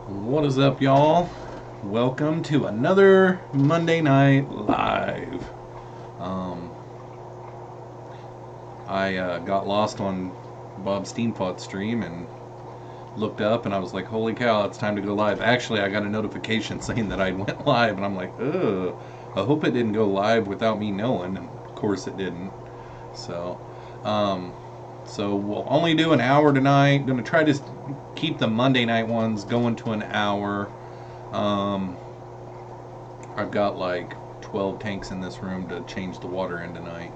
What is up, y'all? Welcome to another Monday Night Live. Um, I got lost on Bob Steampot's stream and looked up and I was like, holy cow, it's time to go live. Actually, I got a notification saying that I went live and I'm like, ugh, I hope it didn't go live without me knowing. And of course it didn't. So, so we'll only do an hour tonight. Gonna try to keep the Monday night ones going to an hour. I've got like 12 tanks in this room to change the water in tonight.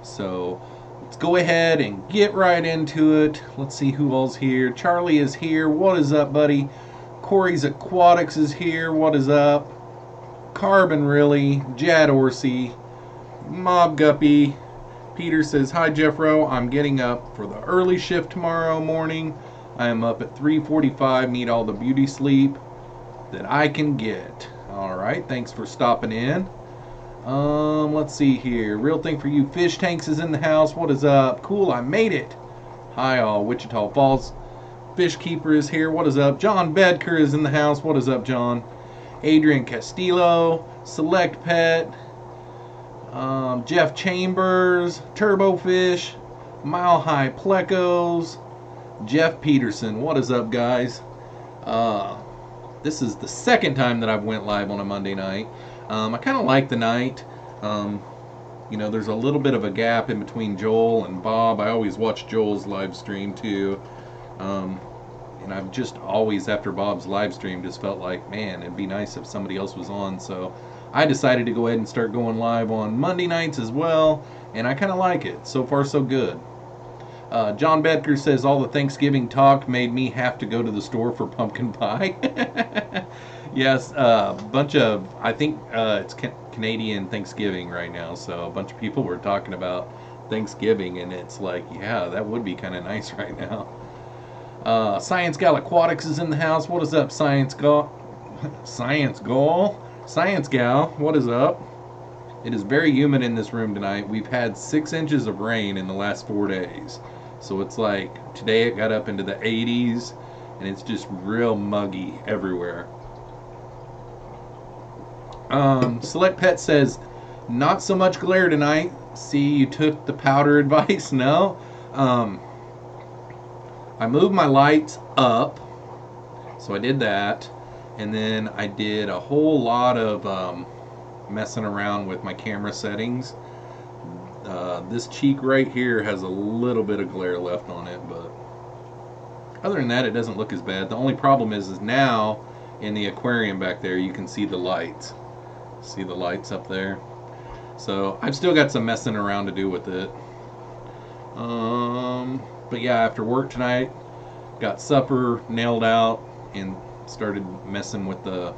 So let's go ahead and get right into it. Let's see who all's here. Charlie is here. What is up, buddy? Corey's Aquatics is here. What is up? Carbon Really. Jad Orsi. Mob Guppy. Peter says, hi Jeffro, I'm getting up for the early shift tomorrow morning. I am up at 3:45, need all the beauty sleep that I can get. Alright, thanks for stopping in. Let's see here. Real thing for you, Fish Tanks is in the house. What is up? Cool, I made it. Hi all, Wichita Falls. Fish Keeper is here. What is up? John Bedker is in the house. What is up, John? Adrian Castillo. Select Pet. Jeff Chambers, Turbo Fish, Mile High Plecos, Jeff Peterson. What is up, guys? This is the second time that I've went live on a Monday night. I kind of like the night. You know, there's a little bit of a gap in between Joel and Bob. I always watch Joel's live stream too. And I've just always, after Bob's live stream, just felt like, man, it'd be nice if somebody else was on. So I decided to go ahead and start going live on Monday nights as well, and I kind of like it. So far, so good. John Bedker says, all the Thanksgiving talk made me have to go to the store for pumpkin pie. Yes, bunch of, I think it's Canadian Thanksgiving right now, so a bunch of people were talking about Thanksgiving, and it's like, yeah, that would be kind of nice right now. Science Gal Aquatics is in the house. What is up, Science Gal? Science Gal? Science Gal, what is up? It is very humid in this room tonight. We've had 6 inches of rain in the last 4 days. So it's like, today it got up into the 80s, and it's just real muggy everywhere. Select Pet says, not so much glare tonight. See, you took the powder advice? No. I moved my lights up, so I did that. And then I did a whole lot of messing around with my camera settings. This cheek right here has a little bit of glare left on it, but other than that, it doesn't look as bad. The only problem is now in the aquarium back there, you can see the lights. See the lights up there? So I've still got some messing around to do with it. But yeah, after work tonight, got supper nailed out and started messing with the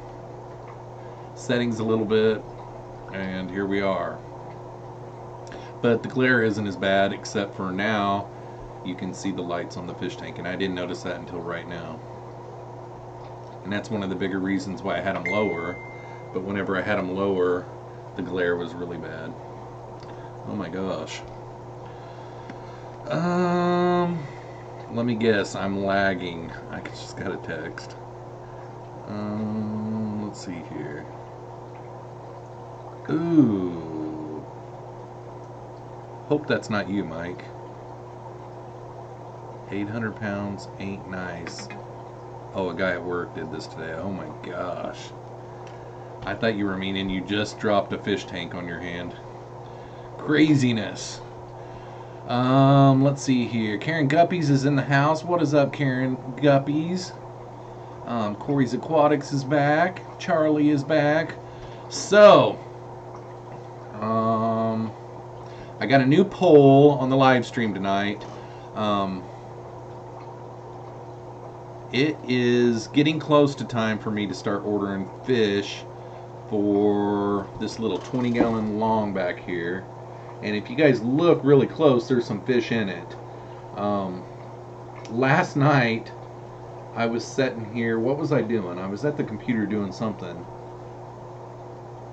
settings a little bit, and here we are. But the glare isn't as bad, except for now you can see the lights on the fish tank, and I didn't notice that until right now. And that's one of the bigger reasons why I had them lower. But whenever I had them lower, the glare was really bad. Oh my gosh. Let me guess, I'm lagging. I just got a text. Let's see here. Ooh. Hope that's not you, Mike. 800 pounds ain't nice. Oh, a guy at work did this today. Oh my gosh. I thought you were meaning you just dropped a fish tank on your hand. Craziness. Let's see here. Karen Guppies is in the house. What is up, Karen Guppies? Corey's Aquatics is back. Charlie is back. So, I got a new poll on the live stream tonight. It is getting close to time for me to start ordering fish for this little 20-gallon long back here. And if you guys look really close, there's some fish in it. Last night, I was sitting here. What was I doing? I was at the computer doing something.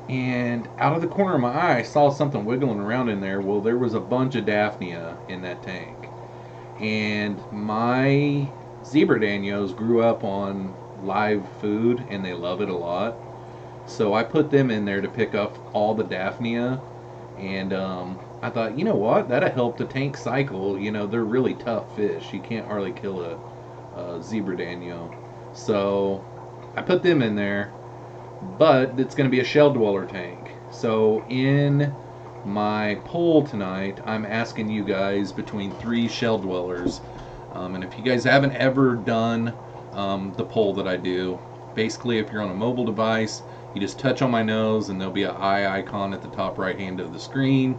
And out of the corner of my eye, I saw something wiggling around in there. Well, there was a bunch of Daphnia in that tank. And my zebra danios grew up on live food, and they love it a lot. So I put them in there to pick up all the Daphnia, and I thought, you know what, that'll help the tank cycle. You know, they're really tough fish. You can't hardly kill a zebra Daniel. So I put them in there, but it's going to be a shell dweller tank. So in my poll tonight, I'm asking you guys between 3 shell dwellers. And if you guys haven't ever done the poll that I do, basically if you're on a mobile device, you just touch on my nose and there'll be an eye icon at the top right hand of the screen,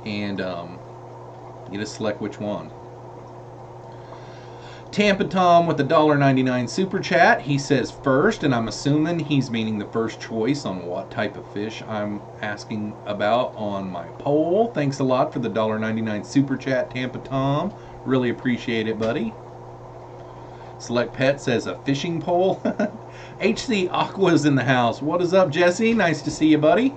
and you just select which one. Tampa Tom with the $1.99 super chat. He says first, and I'm assuming he's meaning the first choice on what type of fish I'm asking about on my poll. Thanks a lot for the $1.99 super chat, Tampa Tom. Really appreciate it, buddy. Select Pet says a fishing pole. HC Aqua's in the house. What is up, Jesse? Nice to see you, buddy.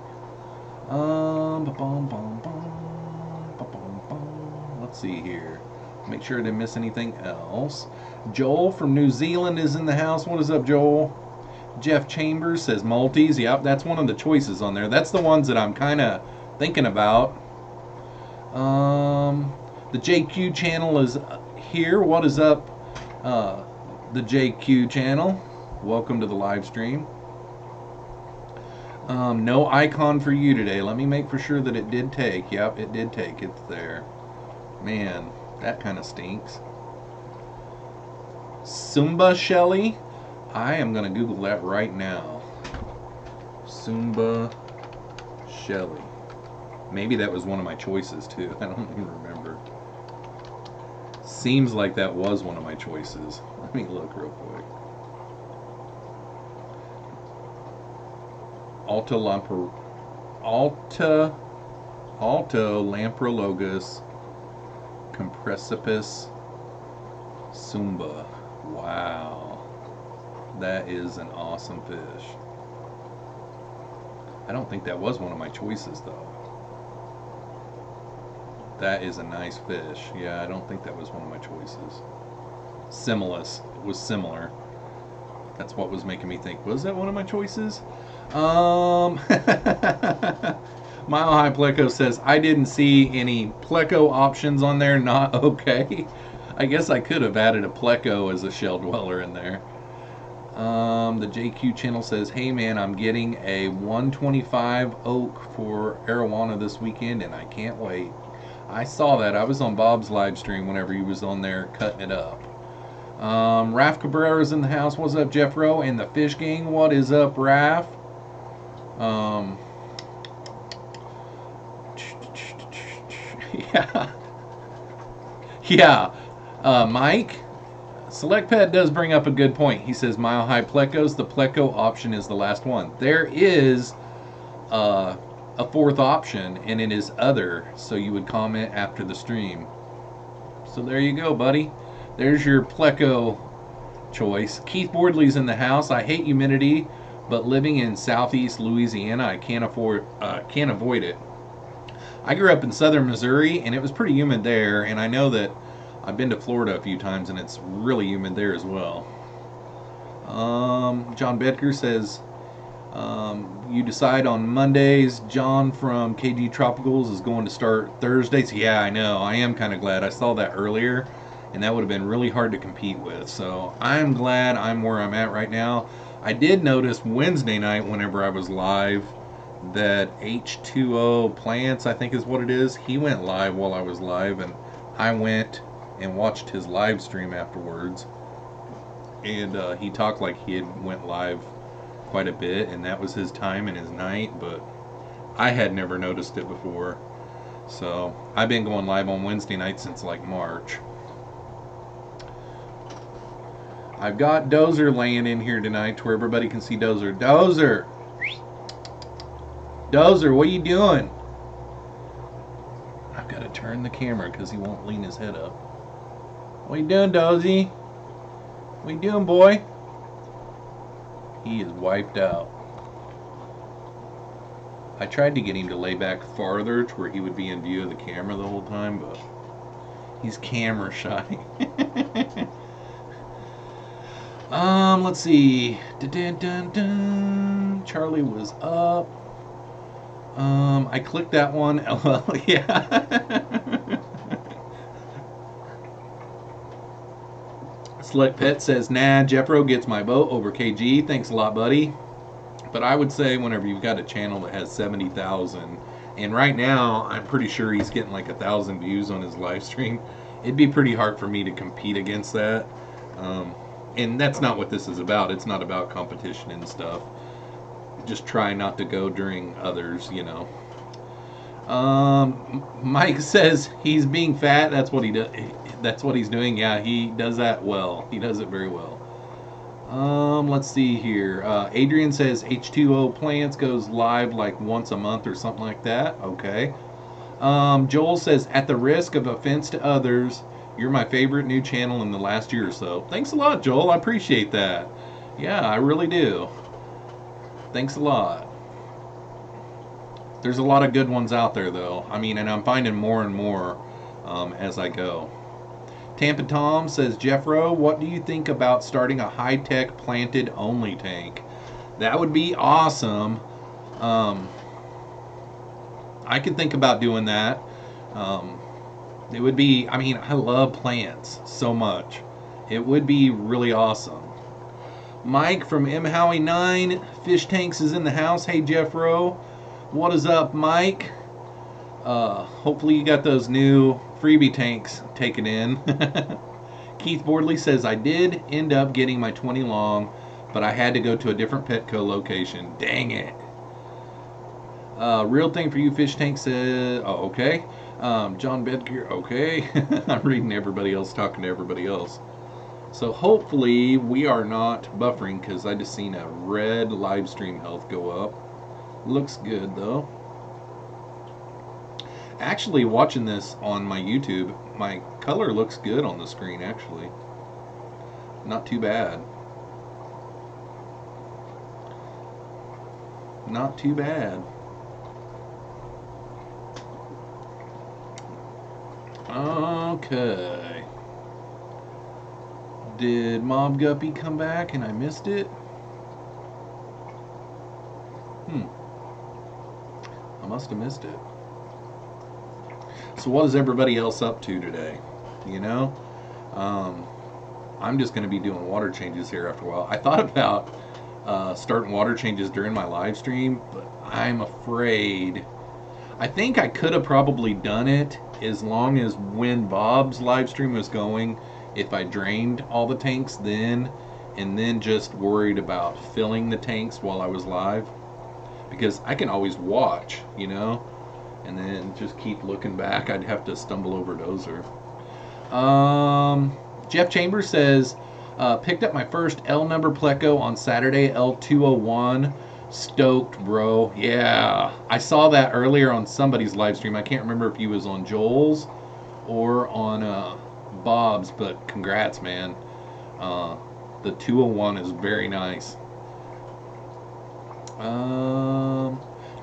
Let's see here. Make sure I didn't miss anything else. Joel from New Zealand is in the house. What is up, Joel? Jeff Chambers says multis. Yep, that's one of the choices on there. That's the ones that I'm kind of thinking about. The JQ channel is here. What is up, the JQ channel? Welcome to the live stream. No icon for you today. Let me make for sure that it did take. Yep, it did take. It's there. Man, that kind of stinks. Sumba Shelly. I am going to Google that right now. Sumba Shelly. Maybe that was one of my choices too. I don't even remember. Seems like that was one of my choices. Let me look real quick. Alta Lamprologus Compressipus Sumba. Wow. That is an awesome fish. I don't think that was one of my choices though. That is a nice fish. Yeah, I don't think that was one of my choices. Similus. It was similar. That's what was making me think, was that one of my choices? Mile High Pleco says, I didn't see any Pleco options on there. Not okay. I guess I could have added a Pleco as a shell dweller in there. The JQ channel says, hey man, I'm getting a 125 oak for Arowana this weekend and I can't wait. I saw that. I was on Bob's live stream whenever he was on there cutting it up. Raf Cabrera's in the house. What's up, Jeffro? And the Fish Gang. What is up, Raf? Yeah. Yeah. Mike, Select Pet does bring up a good point. He says Mile High Plecos. The Pleco option is the last one. There is a fourth option, and it is other, so you would comment after the stream. So there you go, buddy. There's your Pleco choice. Keith Boardley's in the house. I hate humidity, but living in southeast Louisiana, I can't avoid it. I grew up in southern Missouri, and it was pretty humid there, and I know that I've been to Florida a few times, and it's really humid there as well. John Bedker says, you decide on Mondays. John from KG Tropicals is going to start Thursdays. Yeah, I know. I am kind of glad. I saw that earlier, and that would have been really hard to compete with. So I'm glad I'm where I'm at right now. I did notice Wednesday night whenever I was live that H2O Plants, I think is what it is, he went live while I was live, and I went and watched his live stream afterwards. And he talked like he had went live quite a bit, and that was his time and his night, but I had never noticed it before. So I've been going live on Wednesday night since like March. I've got Dozer laying in here tonight to where everybody can see Dozer. Dozer! Dozer, what are you doing? I've got to turn the camera because he won't lean his head up. What are you doing, Dozy? What are you doing, boy? He is wiped out. I tried to get him to lay back farther to where he would be in view of the camera the whole time, but he's camera shy. Let's see. Dun, dun, dun. Charlie was up. I clicked that one. LOL, yeah. Slick Pet says, nah, Jeffro gets my vote over KG. Thanks a lot, buddy. But I would say whenever you've got a channel that has 70,000, and right now I'm pretty sure he's getting like 1,000 views on his live stream, it'd be pretty hard for me to compete against that. And that's not what this is about. It's not about competition and stuff. Just try not to go during others, you know. Mike says he's being fat. That's what he does. That's what he's doing. Yeah, he does that well. He does it very well. Let's see here. Adrian says H2O Plants goes live like once a month or something like that. Okay. Joel says, at the risk of offense to others, you're my favorite new channel in the last year or so. Thanks a lot, Joel. I appreciate that. Yeah, I really do. Thanks a lot. There's a lot of good ones out there, though. I mean, and I'm finding more and more as I go. Tampa Tom says, Jeffro, what do you think about starting a high-tech planted-only tank? That would be awesome. I could think about doing that. It would be, I mean, I love plants so much. It would be really awesome. Mike from M. Howie 9 Fish Tanks is in the house. Hey, Jeffro. What is up, Mike? Hopefully you got those new freebie tanks taken in. Keith Boardley says, I did end up getting my 20 long, but I had to go to a different Petco location. Dang it. Real thing for you, Fish Tank says, oh, okay. John Bedgear, okay. I'm reading everybody else, talking to everybody else. So hopefully we are not buffering, because I just seen a red live stream health go up. Looks good though. Actually, watching this on my YouTube, my color looks good on the screen actually. Not too bad. Not too bad. Okay. Did Mob Guppy come back and I missed it? I must have missed it. So what is everybody else up to today? You know? I'm just going to be doing water changes here after a while. I thought about starting water changes during my live stream, but I'm afraid. I think I could have probably done it as long as when Bob's live stream was going, if I drained all the tanks then, and then just worried about filling the tanks while I was live. Because I can always watch, you know, and then just keep looking back. I'd have to stumble over Dozer. Jeff Chambers says, picked up my first L number Pleco on Saturday, L201. Stoked, bro. Yeah, I saw that earlier on somebody's live stream. I can't remember if he was on Joel's or on Bob's, but congrats, man. The 201 is very nice.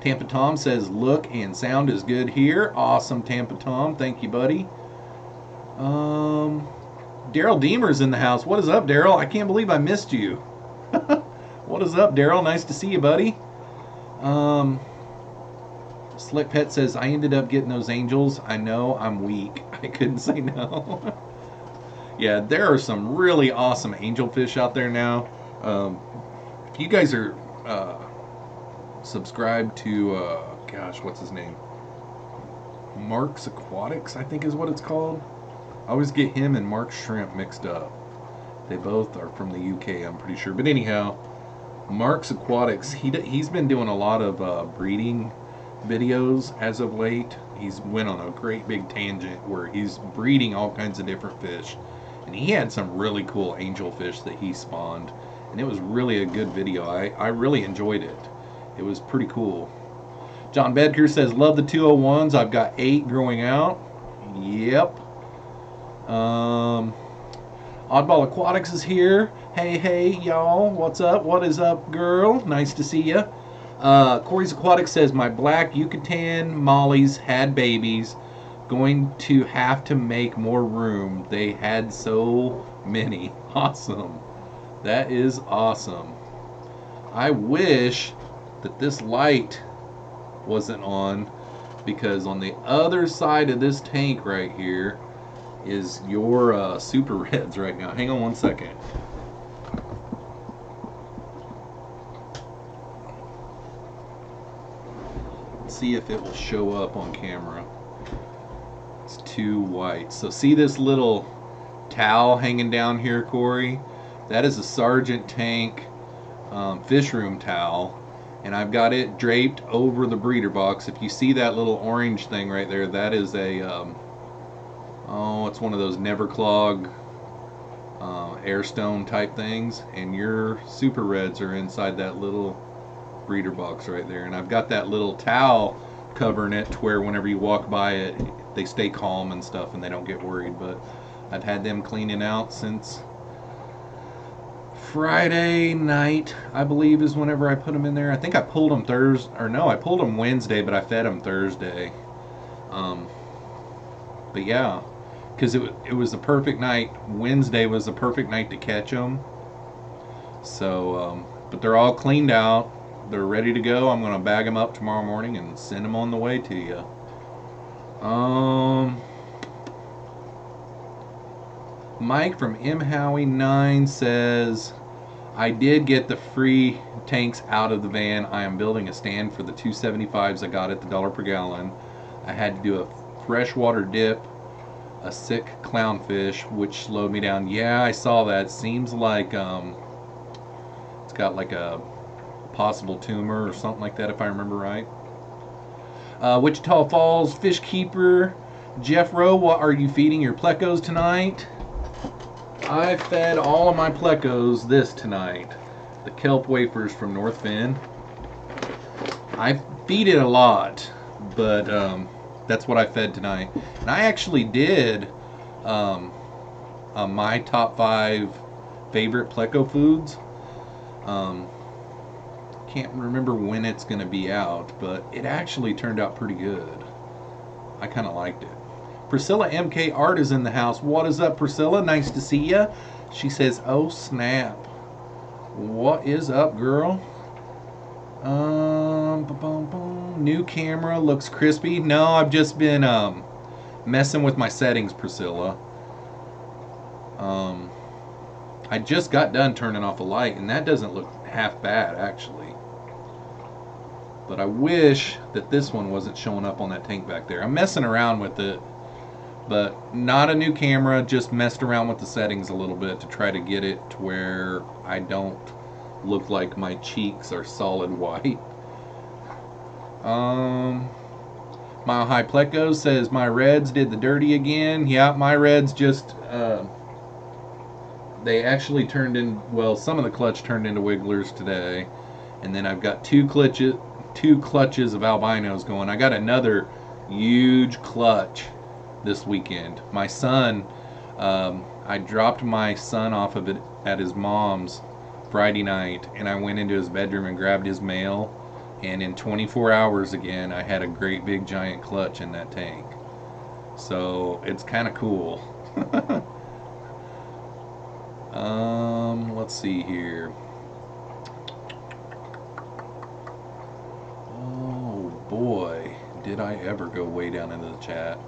Tampa Tom says, look and sound is good here. Awesome, Tampa Tom. Thank you, buddy. Daryl Deemer's in the house. What is up, Daryl? I can't believe I missed you. What is up, Daryl? Nice to see you, buddy. Slick Pet says, I ended up getting those angels. I know I'm weak. I couldn't say no. Yeah, there are some really awesome angelfish out there now. If you guys are subscribed to, gosh, what's his name? Mark's Aquatics, I think is what it's called. I always get him and Mark Shrimp mixed up. They both are from the UK, I'm pretty sure. But anyhow, Mark's Aquatics, he's been doing a lot of breeding videos as of late. He's went on a great big tangent where he's breeding all kinds of different fish. And he had some really cool angelfish that he spawned. And it was really a good video. I really enjoyed it. It was pretty cool. John Bedker says, love the 201s. I've got 8 growing out. Yep. Oddball Aquatics is here. Hey, y'all. What's up? What is up, girl? Nice to see ya. Corey's Aquatics says, my black Yucatan mollies had babies. Going to have to make more room. They had so many. Awesome. That is awesome. I wish that this light wasn't on, because on the other side of this tank right here is your super reds right now. Hang on one second. Let's see if it will show up on camera. It's too white. So see this little towel hanging down here, Corey? That is a Sergeant Tank fish room towel, and I've got it draped over the breeder box. If you see that little orange thing right there, that is a it's one of those never clog airstone type things, and your super reds are inside that little breeder box right there. And I've got that little towel covering it to where whenever you walk by it, they stay calm and stuff and they don't get worried. But I've had them cleaning out since Friday night, I believe, is whenever I put them in there. I think I pulled them Thursday, or no, I pulled them Wednesday, but I fed them Thursday. But yeah, because it was the perfect night. Wednesday was the perfect night to catch them. So, but they're all cleaned out. They're ready to go. I'm going to bag them up tomorrow morning and send them on the way to you. Mike from M. Howie 9 says, I did get the free tanks out of the van. I am building a stand for the 275s I got at the $1 per gallon. I had to do a freshwater dip, a sick clownfish, which slowed me down. Yeah, I saw that. Seems like it's got like a possible tumor or something like that, if I remember right. Wichita Falls fish keeper Jeffroz, what are you feeding your plecos tonight? I fed all of my plecos this tonight, the kelp wafers from North Finn. I feed it a lot, but that's what I fed tonight. And I actually did my top 5 favorite pleco foods. Can't remember when it's going to be out, but it actually turned out pretty good. I kind of liked it. Priscilla MK Art is in the house. What is up, Priscilla? Nice to see ya. She says, oh snap. What is up, girl? New camera looks crispy. No, I've just been messing with my settings, Priscilla. I just got done turning off a light, and that doesn't look half bad, actually. But I wish that this one wasn't showing up on that tank back there. I'm messing around with it, but not a new camera, just messed around with the settings a little bit to try to get it to where I don't look like my cheeks are solid white. Mile High Pleco says my reds did the dirty again. Yeah, my reds just they actually turned in, well, some of the clutch turned into wigglers today, and then I've got two clutches of albinos going. I got another huge clutch this weekend. My son, I dropped my son off of it at his mom's Friday night, and I went into his bedroom and grabbed his mail, and in 24 hours again I had a great big giant clutch in that tank. So it's kind of cool. Let's see here. Oh boy, did I ever go way down into the chat.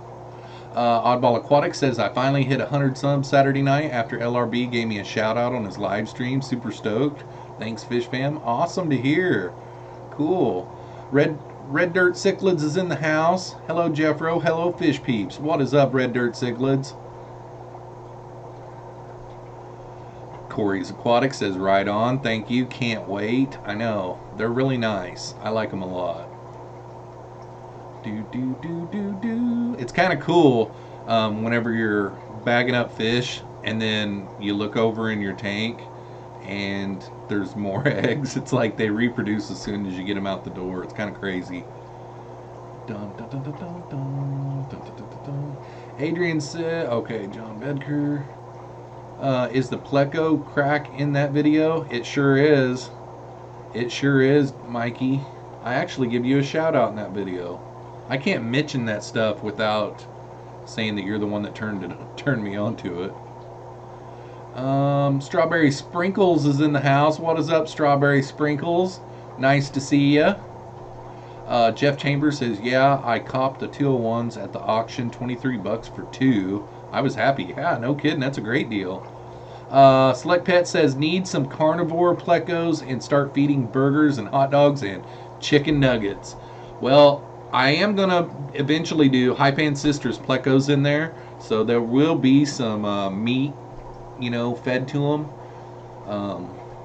Oddball Aquatic says, I finally hit 100 subs Saturday night after LRB gave me a shout out on his live stream. Super stoked. Thanks, Fish Fam. Awesome to hear. Cool. Red Dirt Cichlids is in the house. Hello, Jeffro. Hello, Fish Peeps. What is up, Red Dirt Cichlids? Corey's Aquatic says, right on. Thank you. Can't wait. I know. They're really nice. I like them a lot. It's kind of cool whenever you're bagging up fish and then you look over in your tank and there's more eggs. It's like they reproduce as soon as you get them out the door. It's kind of crazy. Adrian said, okay, John Bedker. Is the pleco crack in that video? It sure is. It sure is, Mikey. I actually give you a shout out in that video. I can't mention that stuff without saying that you're the one that turned me on to it. Strawberry Sprinkles is in the house. What is up, Strawberry Sprinkles? Nice to see ya. Jeff Chambers says, yeah, I copped the 201s at the auction, 23 bucks for 2. I was happy. Yeah, no kidding. That's a great deal. Select Pet says, need some carnivore plecos and start feeding burgers and hot dogs and chicken nuggets. Well, I am going to eventually do High Pan Sisters plecos in there. So there will be some meat, you know, fed to them.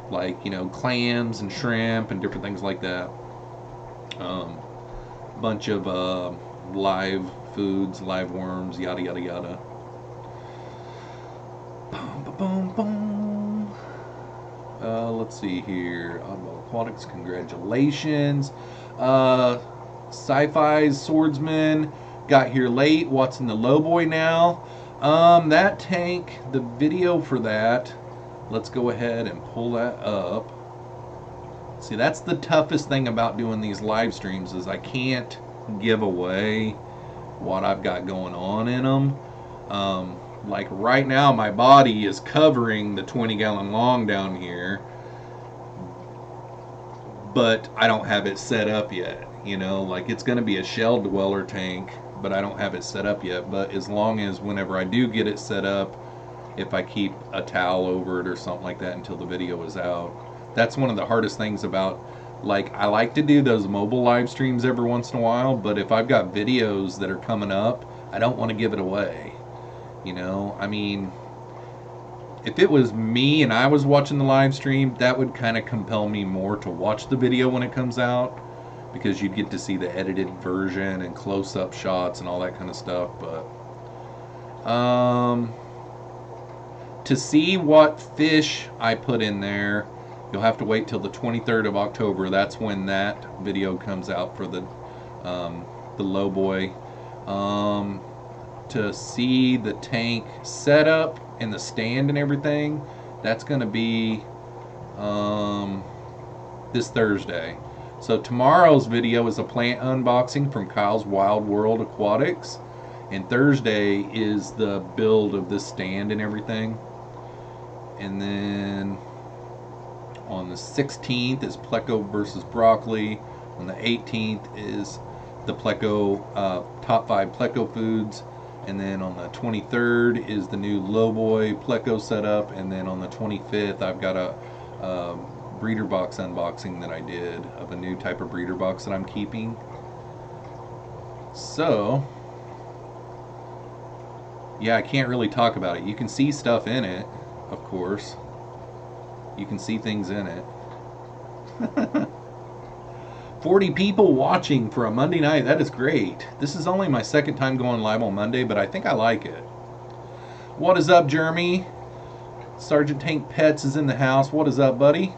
Like, you know, clams and shrimp and different things like that. Bunch of live foods, live worms, yada yada yada. Boom, boom, boom. Let's see here. Oddball Aquatics, congratulations. Sci-Fi's Swordsman got here late. What's in the Lowboy now? That tank, the video for that. Let's go ahead and pull that up. See, that's the toughest thing about doing these live streams is I can't give away what I've got going on in them. Like right now, my body is covering the 20-gallon long down here, but I don't have it set up yet. You know, like it's going to be a shell dweller tank, but I don't have it set up yet. But as long as whenever I do get it set up, if I keep a towel over it or something like that until the video is out. That's one of the hardest things about, like, I like to do those mobile live streams every once in a while, but if I've got videos that are coming up, I don't want to give it away. You know, I mean, if it was me and I was watching the live stream, that would kind of compel me more to watch the video when it comes out, because you'd get to see the edited version and close-up shots and all that kind of stuff. But to see what fish I put in there, you'll have to wait till the 23rd of October. That's when that video comes out for the Lowboy. To see the tank setup and the stand and everything, that's going to be this Thursday. So tomorrow's video is a plant unboxing from Kyle's Wild World Aquatics, and Thursday is the build of this stand and everything. And then on the 16th is Pleco versus Broccoli. On the 18th is the Pleco top 5 Pleco foods. And then on the 23rd is the new Lowboy Pleco setup. And then on the 25th, I've got a breeder box unboxing that I did of a new type of breeder box that I'm keeping. So, yeah, I can't really talk about it. You can see stuff in it, of course. You can see things in it. 40 people watching for a Monday night. That is great. This is only my second time going live on Monday, but I think I like it. What is up, Jeremy? Sergeant Tank Pets is in the house. What is up, buddy?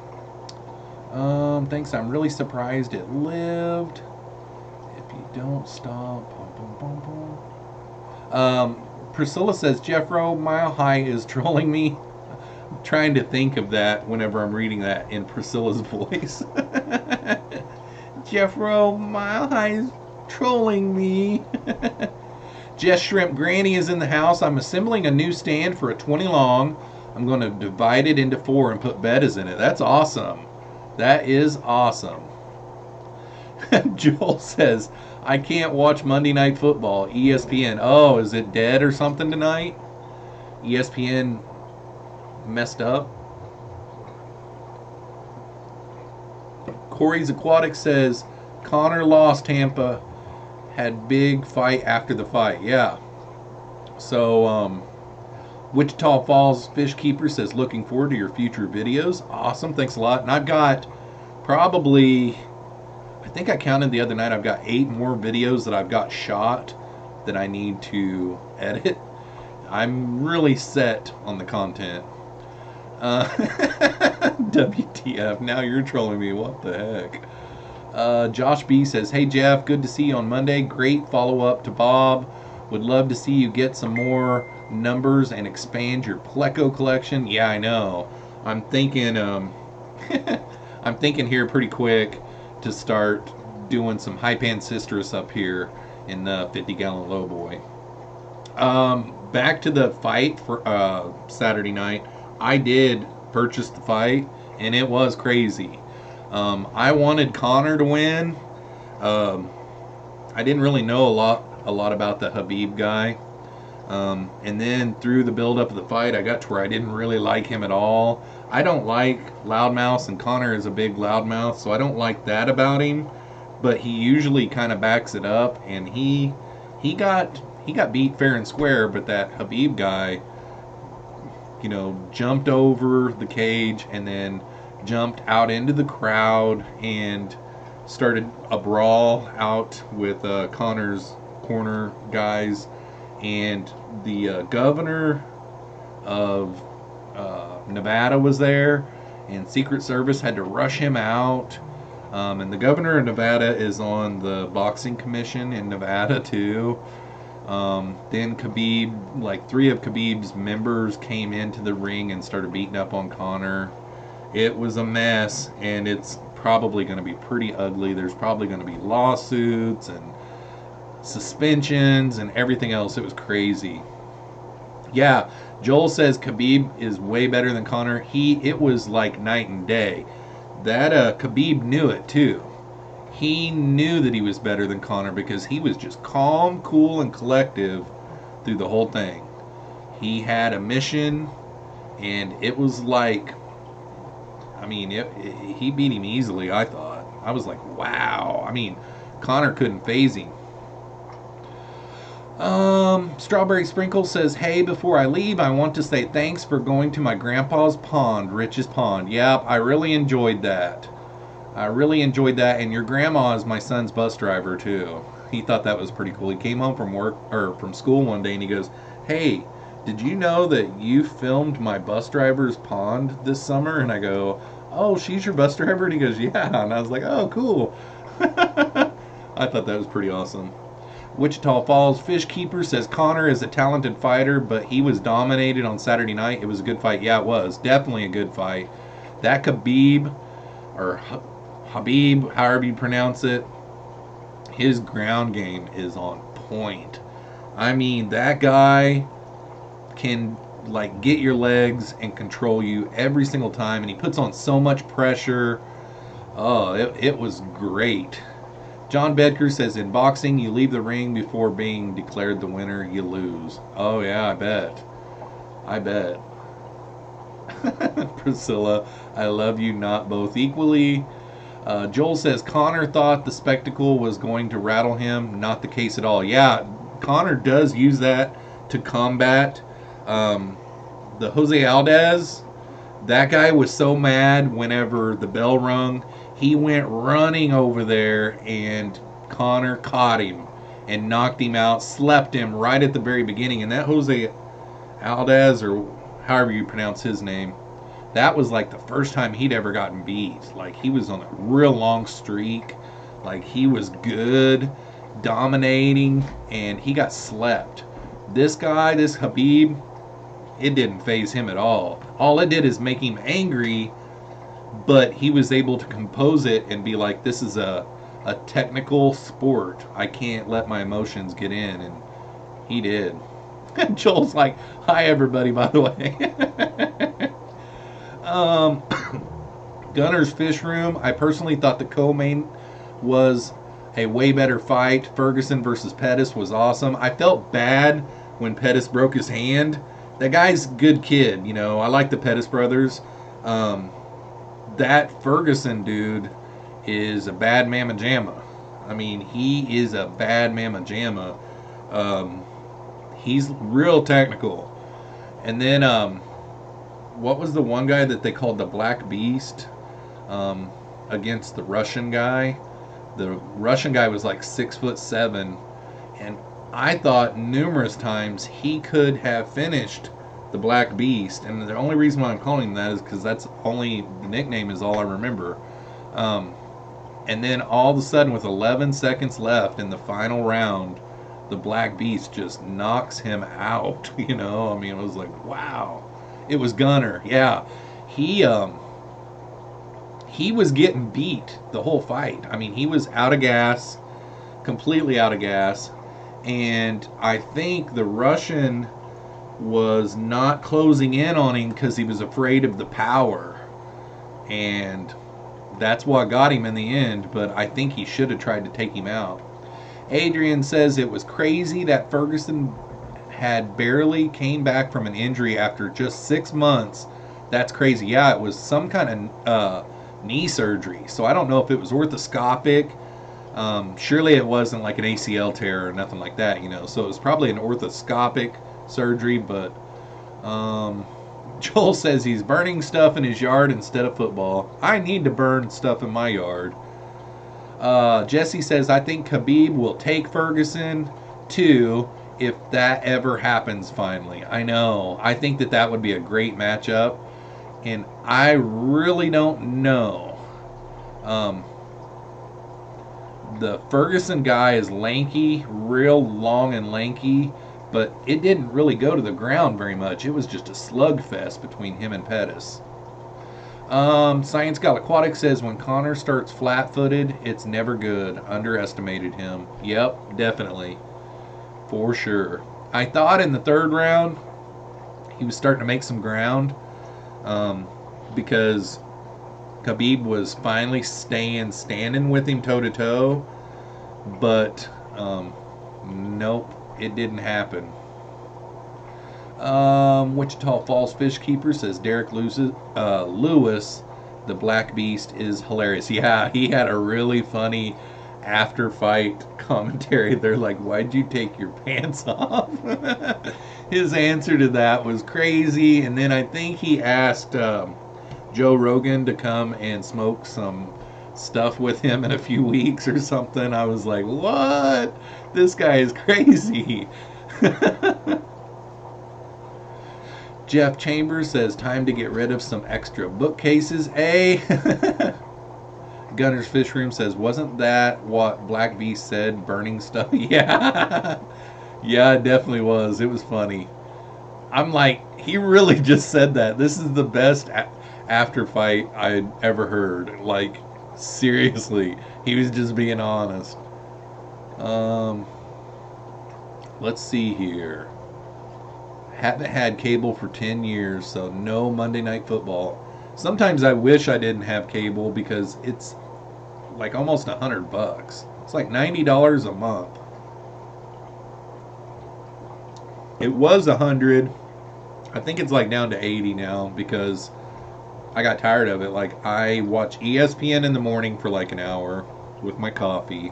Thanks. I'm really surprised it lived. If you don't stop. Priscilla says, Jeffro, Mile High is trolling me. I'm trying to think of that whenever I'm reading that in Priscilla's voice. Jeffro, Mile High is trolling me. Jess Shrimp Granny is in the house. I'm assembling a new stand for a 20 long. I'm going to divide it into 4 and put bettas in it. That's awesome. That is awesome. Joel says, I can't watch Monday Night Football. ESPN. Oh, is it dead or something tonight? ESPN messed up. Corey's Aquatics says, Connor lost Tampa. Had big fight after the fight. Yeah. So, Wichita Falls Fish Keeper says, looking forward to your future videos. Awesome. Thanks a lot. And I've got probably, I think I counted the other night, I've got 8 more videos that I've got shot that I need to edit. I'm really set on the content. WTF, now you're trolling me. What the heck? Josh B says, hey Jeff, good to see you on Monday. Great follow-up to Bob. Would love to see you get some more numbers and expand your Pleco collection. Yeah, I know. I'm thinking I'm thinking here pretty quick to start doing some High Pan Cistrus up here in the 50-gallon Lowboy. Back to the fight for Saturday night. I did purchase the fight, and it was crazy. I wanted Conor to win. I didn't really know a lot about the Khabib guy. And then through the build up of the fight, I got to where I didn't really like him at all. I don't like loudmouths, and Conor is a big loudmouth, so I don't like that about him. But he usually kind of backs it up, and he got beat fair and square. But that Khabib guy, you know, jumped over the cage and then jumped out into the crowd and started a brawl out with Conor's corner guys. And the governor of Nevada was there, and Secret Service had to rush him out. And the governor of Nevada is on the boxing commission in Nevada too. Then Khabib, like 3 of Khabib's members came into the ring and started beating up on Conor. It was a mess, and it's probably going to be pretty ugly. There's probably going to be lawsuits and suspensions and everything else. It was crazy. Yeah, Joel says Khabib is way better than Conor. It was like night and day. That Khabib knew it too. He knew that he was better than Conor because he was just calm, cool, and collective through the whole thing. He had a mission, and it was like, I mean, he beat him easily, I thought. I was like, wow. I mean, Conor couldn't phase him. Strawberry Sprinkle says, hey, before I leave, I want to say thanks for going to my grandpa's pond, Rich's Pond. Yep, I really enjoyed that. And your grandma is my son's bus driver, too. He thought that was pretty cool. He came home from work, or from school one day, and he goes, hey, did you know that you filmed my bus driver's pond this summer? And I go, oh, she's your bus driver? And he goes, yeah. And I was like, oh, cool. I thought that was pretty awesome. Wichita Falls Fish Keeper says Conor is a talented fighter, but he was dominated on Saturday night. It was a good fight. Yeah, it was. Definitely a good fight. That Khabib, or Habib, however you pronounce it, his ground game is on point. I mean, that guy can like get your legs and control you every single time, and he puts on so much pressure. Oh, it was great. John Bedker says, in boxing, you leave the ring before being declared the winner, you lose. Oh, yeah, I bet. Priscilla, I love you not both equally. Joel says, Conor thought the spectacle was going to rattle him. Not the case at all. Yeah, Conor does use that to combat the Jose Aldez. That guy was so mad whenever the bell rung. He went running over there, and Conor caught him and knocked him out, slept him right at the very beginning. And that Jose Aldez, or however you pronounce his name, that was like the first time he'd ever gotten beat. Like, he was on a real long streak. Like, he was good, dominating, and he got slept. This guy, this Khabib, it didn't faze him at all. All it did is make him angry, but he was able to compose it and be like, this is a technical sport. I can't let my emotions get in, and he did. And Joel's like, hi everybody, by the way. Gunner's Fish Room, I personally thought the co-main was a way better fight. Ferguson versus Pettis was awesome. I felt bad when Pettis broke his hand. That guy's a good kid, you know. I like the Pettis brothers. That Ferguson dude is a bad mamma jamma. I mean, he is a bad mamma jamma. He's real technical. And then, what was the one guy that they called the Black Beast against the Russian guy? The Russian guy was like 6'7", and I thought numerous times he could have finished the Black Beast, and the only reason why I'm calling him that is because that's only, the nickname is all I remember. And then all of a sudden, with 11 seconds left in the final round, the Black Beast just knocks him out. You know, I mean, it was like, wow. It was Gunner, yeah. He was getting beat the whole fight. I mean, he was out of gas, completely out of gas, and I think the Russian was not closing in on him because he was afraid of the power. And that's what got him in the end, but I think he should have tried to take him out. Adrian says it was crazy that Ferguson had barely came back from an injury after just 6 months. That's crazy. Yeah, it was some kind of knee surgery. So I don't know if it was orthoscopic. Surely it wasn't like an ACL tear or nothing like that, you know. So it was probably an orthoscopic surgery, but Joel says he's burning stuff in his yard instead of football. I need to burn stuff in my yard. Jesse says, I think Khabib will take Ferguson too if that ever happens finally. I know. I think that would be a great matchup. And I really don't know. The Ferguson guy is lanky, real long and lanky, but it didn't really go to the ground very much. It was just a slugfest between him and Pettis. Science Gal Aquatic says when Connor starts flat-footed, it's never good. Underestimated him. Yep, definitely. For sure. I thought in the 3rd round he was starting to make some ground because Khabib was finally standing with him toe-to-toe, but nope, it didn't happen. Wichita Falls Fish Keeper says Derek Lewis, the Black Beast, is hilarious. Yeah, he had a really funny after-fight commentary. They're like, why'd you take your pants off? His answer to that was crazy. And then I think he asked Joe Rogan to come and smoke some stuff with him in a few weeks or something. I was like, what? This guy is crazy. Jeff Chambers says, time to get rid of some extra bookcases, eh? Gunner's Fish Room says, wasn't that what Black Beast said, burning stuff? Yeah. Yeah, it definitely was. It was funny. I'm like, he really just said that. This is the best after fight I'd ever heard. Like, seriously. He was just being honest. Let's see here. Haven't had cable for 10 years, so no Monday Night Football. Sometimes I wish I didn't have cable because it's like almost $100. It's like $90 a month. It was $100. I think it's like down to $80 now because I got tired of it. Like, I watch ESPN in the morning for like an hour with my coffee,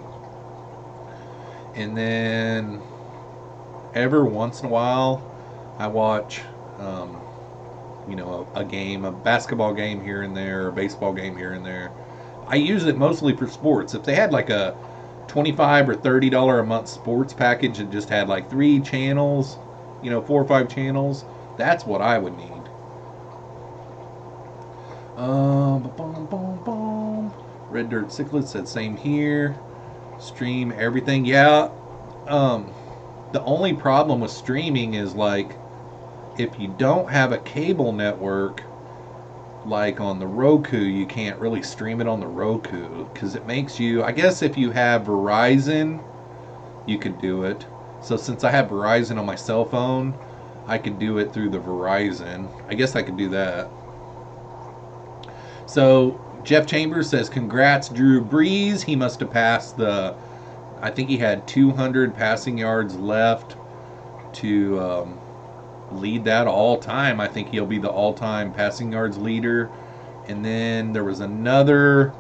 and then every once in a while I watch you know, a game, a basketball game here and there, a baseball game here and there. I use it mostly for sports. If they had like a $25 or $30 a month sports package that just had like 3 channels, you know, 4 or 5 channels, that's what I would need. Red Dirt Cichlid said same here. Stream everything. Yeah. The only problem with streaming is like, if you don't have a cable network, like on the Roku, you can't really stream it on the Roku because it makes you, I guess if you have Verizon, you could do it. So since I have Verizon on my cell phone, I could do it through the Verizon. I guess I could do that. So Jeff Chambers says, congrats Drew Brees. He must have passed the, I think he had 200 passing yards left to lead that all time. I think he'll be the all-time passing yards leader. And then there was another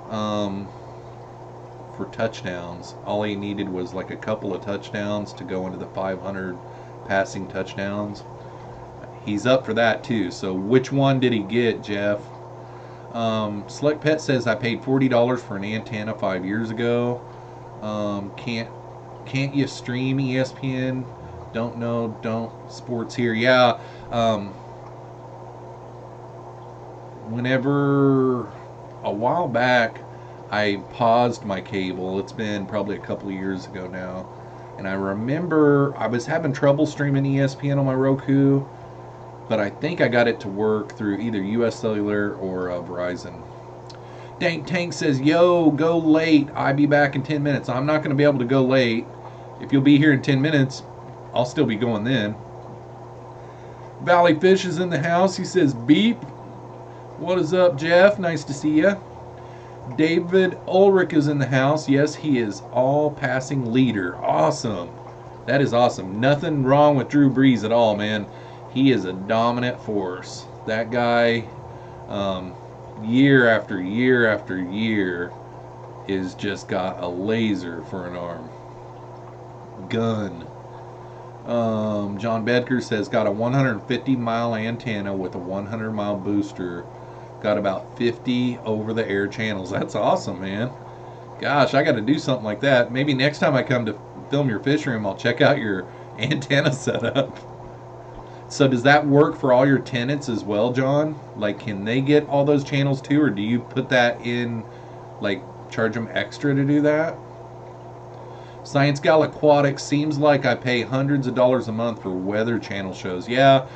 for touchdowns. All he needed was like a couple of touchdowns to go into the 500 passing touchdowns. He's up for that too. So which one did he get, Jeff? Select Pet says, I paid $40 for an antenna 5 years ago. Can't you stream ESPN? Don't know, don't sports here. Yeah. Whenever a while back I paused my cable. It's been probably a couple of years ago now. And I remember I was having trouble streaming ESPN on my Roku, but I think I got it to work through either US Cellular or Verizon. Dank Tank says, yo, go late. I'll be back in 10 minutes. I'm not going to be able to go late. If you'll be here in 10 minutes, I'll still be going then. Valley Fish is in the house. He says beep. What is up, Jeff? Nice to see you. David Ulrich is in the house. Yes, he is all passing leader. Awesome. That is awesome. Nothing wrong with Drew Brees at all, man. He is a dominant force. That guy, year after year after year, is just got a laser for an arm. Gun. John Bedker says got a 150-mile antenna with a 100-mile booster. Got about 50 over-the-air channels. That's awesome, man. Gosh, I got to do something like that. Maybe next time I come to film your fish room, I'll check out your antenna setup. So does that work for all your tenants as well, John? Like, can they get all those channels too, or do you put that in, like, charge them extra to do that? Science Gal Aquatics, seems like I pay hundreds of dollars a month for Weather Channel shows. Yeah,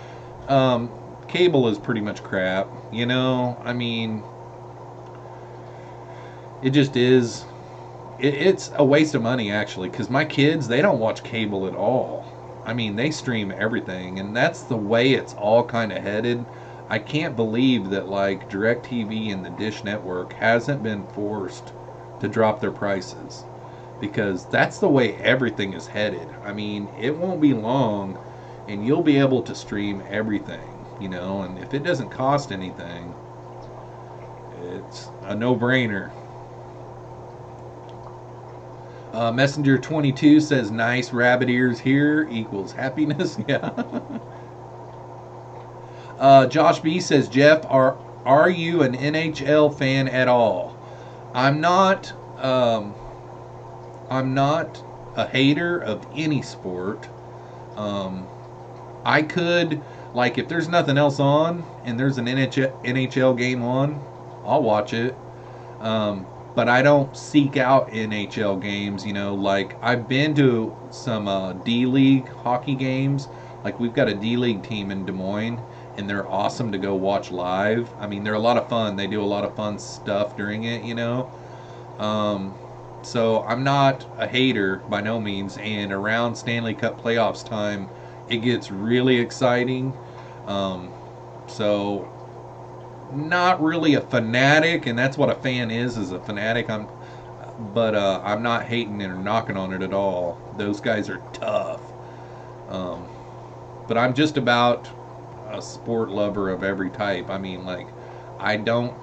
cable is pretty much crap, you know. I mean, it just is. It's a waste of money, actually, because my kids, they don't watch cable at all. I mean, they stream everything, and that's the way it's all kind of headed. I can't believe that, like, DirecTV and the Dish Network hasn't been forced to drop their prices, because that's the way everything is headed. I mean, it won't be long, and you'll be able to stream everything, you know, and if it doesn't cost anything, it's a no-brainer. Messenger 22 says nice rabbit ears here equals happiness. Yeah. Josh B says, Jeff, are you an NHL fan at all? I'm not a hater of any sport. I could, like, if there's nothing else on and there's an NHL game on, I'll watch it. But I don't seek out NHL games, you know. Like, I've been to some D-League hockey games. Like, we've got a D-League team in Des Moines, and they're awesome to go watch live. I mean, they're a lot of fun. They do a lot of fun stuff during it, you know. So I'm not a hater by no means, and around Stanley Cup playoffs time, it gets really exciting. So not really a fanatic, and that's what a fan is a fanatic. But I'm not hating it or knocking on it at all. Those guys are tough. But I'm just about a sport lover of every type. I mean, like, I don't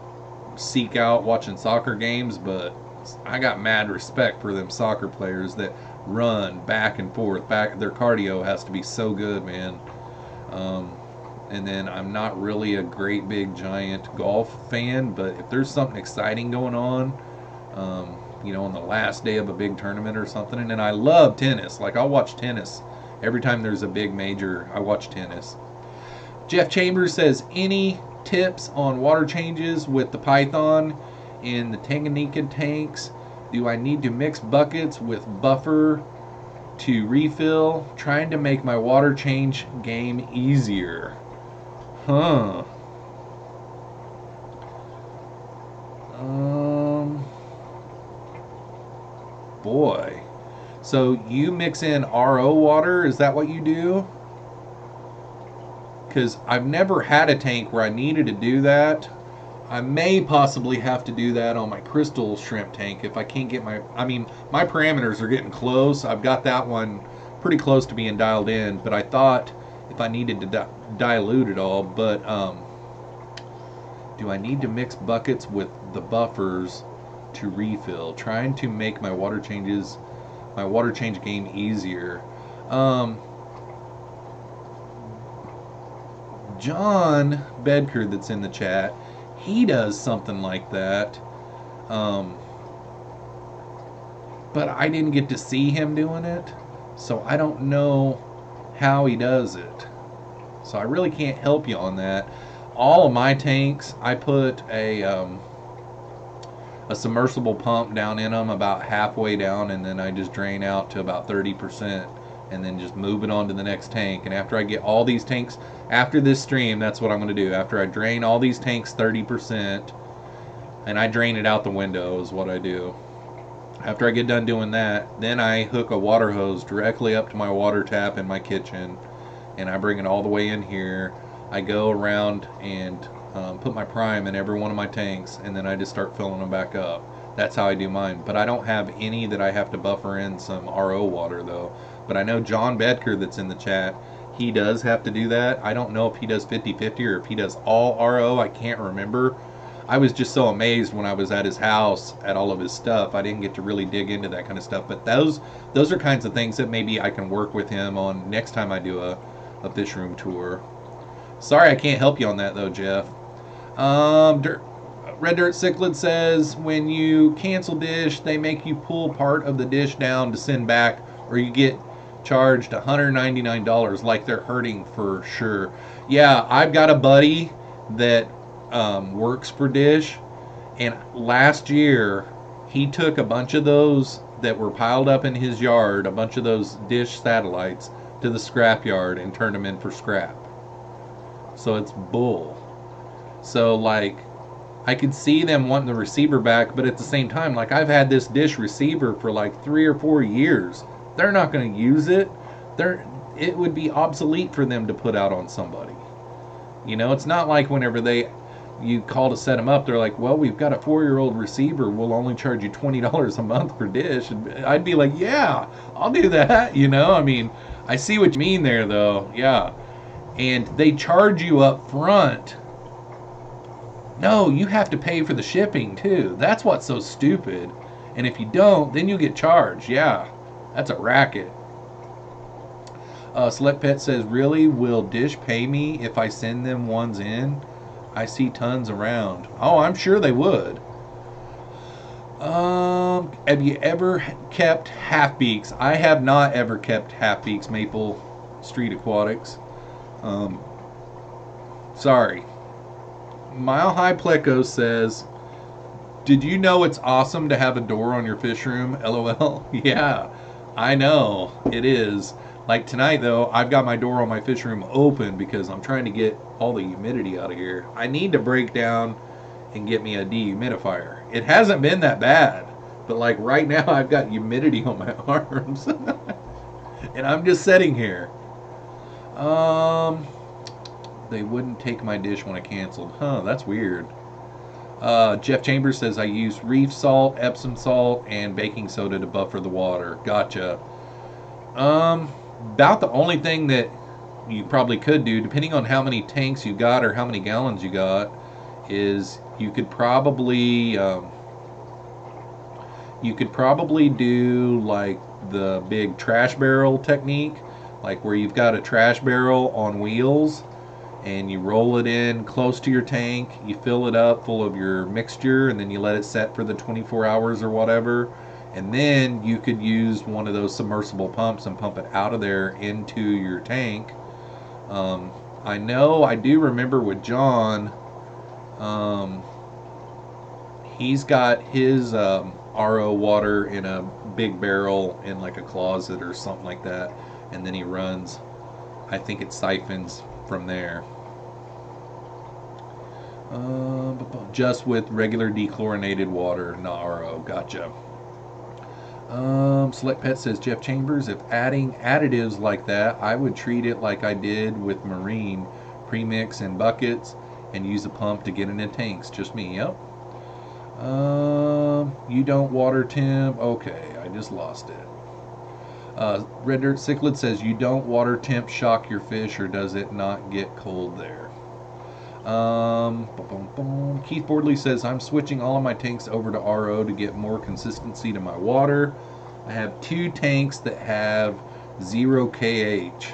seek out watching soccer games, but I got mad respect for them soccer players that run back and forth. Their cardio has to be so good, man. And then I'm not really a great big giant golf fan, but if there's something exciting going on, you know, on the last day of a big tournament or something, and then I love tennis. Like, I'll watch tennis every time there's a big major. I watch tennis. Jeff Chambers says, any tips on water changes with the Python in the Tanganyika tanks? Do I need to mix buckets with buffer to refill? Trying to make my water change game easier. Huh. Boy. So you mix in RO water? Is that what you do? Because I've never had a tank where I needed to do that. I may possibly have to do that on my crystal shrimp tank if I can't get my... I mean, my parameters are getting close. I've got that one pretty close to being dialed in, but I thought if I needed to dilute it all, but do I need to mix buckets with the buffers to refill? Trying to make my water change game easier. John Bedker, that's in the chat, he does something like that, but I didn't get to see him doing it, so I don't know how he does it. So I really can't help you on that. All of my tanks, I put a submersible pump down in them about halfway down, and then I just drain out to about 30%, and then just move it on to the next tank. And after I get all these tanks, after this stream, that's what I'm going to do. After I drain all these tanks 30%, and I drain it out the window is what I do. After I get done doing that, then I hook a water hose directly up to my water tap in my kitchen, and I bring it all the way in here. I go around and put my prime in every one of my tanks, and then I just start filling them back up. That's how I do mine. But I don't have any that I have to buffer in some RO water though. But I know John Bedker that's in the chat, he does have to do that. I don't know if he does 50-50 or if he does all RO. I can't remember. I was just so amazed when I was at his house at all of his stuff. I didn't get to really dig into that kind of stuff. But those are kinds of things that maybe I can work with him on next time I do a fish room tour. Sorry I can't help you on that though, Jeff. Red Dirt Cichlid says, when you cancel dish, they make you pull part of the dish down to send back, or you get charged $199 like they're hurting for sure. Yeah, I've got a buddy that works for Dish, and last year he took a bunch of those that were piled up in his yard, a bunch of those Dish satellites, to the scrap yard and turned them in for scrap. So it's bull. So like, I could see them wanting the receiver back, but at the same time, like, I've had this Dish receiver for like 3 or 4 years. They're not going to use it. It would be obsolete for them to put out on somebody. You know, it's not like whenever you call to set them up, they're like, well, we've got a 4-year-old receiver. We'll only charge you $20 a month for Dish. And I'd be like, yeah, I'll do that. You know, I mean, I see what you mean there, though. Yeah. And they charge you up front. No, you have to pay for the shipping, too. That's what's so stupid. And if you don't, then you get charged. Yeah, that's a racket. Select Pet says, really, will Dish pay me if I send them ones in? I see tons around. Oh, I'm sure they would. Have you ever kept half beaks? I have not ever kept half beaks, Maple Street Aquatics. Sorry. Mile High Pleco says, did you know it's awesome to have a door on your fish room? LOL. Yeah, I know. It is. Like tonight, though, I've got my door on my fish room open because I'm trying to get all the humidity out of here. I need to break down and get me a dehumidifier. It hasn't been that bad, but like right now I've got humidity on my arms. And I'm just sitting here. They wouldn't take my dish when I canceled. Huh, that's weird. Jeff Chambers says, I use reef salt, Epsom salt, and baking soda to buffer the water. Gotcha. About the only thing that you probably could do, depending on how many tanks you got or how many gallons you got, is you could probably do like the big trash barrel technique, like where you've got a trash barrel on wheels and you roll it in close to your tank, you fill it up full of your mixture, and then you let it set for the 24 hours or whatever. And then you could use one of those submersible pumps and pump it out of there into your tank. I know, I do remember with John, he's got his RO water in a big barrel in like a closet or something like that. And then he runs, I think it siphons from there. Just with regular dechlorinated water, not RO. Gotcha. Select Pet says, Jeff Chambers, if adding additives like that, I would treat it like I did with marine, premix in buckets and use a pump to get it in tanks. Just me. Yep. You don't water temp. Okay, I just lost it. Red Dirt Cichlid says, you don't water temp shock your fish, or does it not get cold there? Keith Bordley says, I'm switching all of my tanks over to RO to get more consistency to my water. I have 2 tanks that have 0 KH.